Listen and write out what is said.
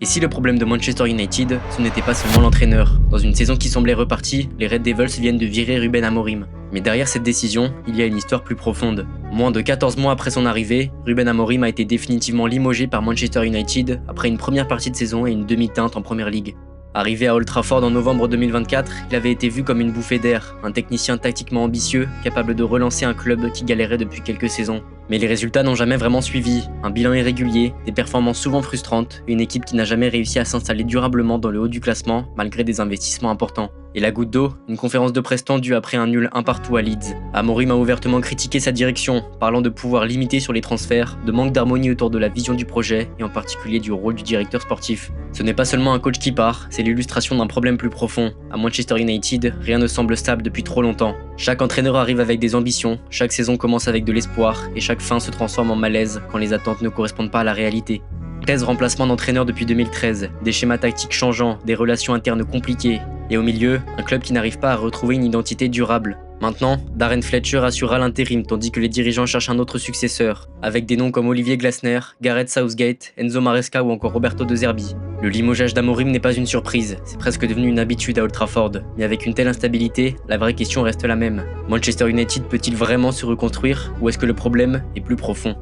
Et si le problème de Manchester United, ce n'était pas seulement l'entraîneur. Dans une saison qui semblait repartie, les Red Devils viennent de virer Ruben Amorim. Mais derrière cette décision, il y a une histoire plus profonde. Moins de 14 mois après son arrivée, Ruben Amorim a été définitivement limogé par Manchester United après une première partie de saison et une demi-teinte en Premier League. Arrivé à Old Trafford en novembre 2024, il avait été vu comme une bouffée d'air, un technicien tactiquement ambitieux, capable de relancer un club qui galérait depuis quelques saisons. Mais les résultats n'ont jamais vraiment suivi, un bilan irrégulier, des performances souvent frustrantes, et une équipe qui n'a jamais réussi à s'installer durablement dans le haut du classement malgré des investissements importants. Et la goutte d'eau, une conférence de presse tendue après un nul 1-1 à Leeds. Amorim a ouvertement critiqué sa direction, parlant de pouvoir limité sur les transferts, de manque d'harmonie autour de la vision du projet et en particulier du rôle du directeur sportif. Ce n'est pas seulement un coach qui part, c'est l'illustration d'un problème plus profond. À Manchester United, rien ne semble stable depuis trop longtemps. Chaque entraîneur arrive avec des ambitions, chaque saison commence avec de l'espoir et chaque fin se transforme en malaise quand les attentes ne correspondent pas à la réalité. 13 remplacements d'entraîneurs depuis 2013, des schémas tactiques changeants, des relations internes compliquées, et au milieu, un club qui n'arrive pas à retrouver une identité durable. Maintenant, Darren Fletcher assurera l'intérim tandis que les dirigeants cherchent un autre successeur, avec des noms comme Olivier Glasner, Gareth Southgate, Enzo Maresca ou encore Roberto De Zerbi. Le limogeage d'Amorim n'est pas une surprise, c'est presque devenu une habitude à Old Trafford, mais avec une telle instabilité, la vraie question reste la même. Manchester United peut-il vraiment se reconstruire, ou est-ce que le problème est plus profond ?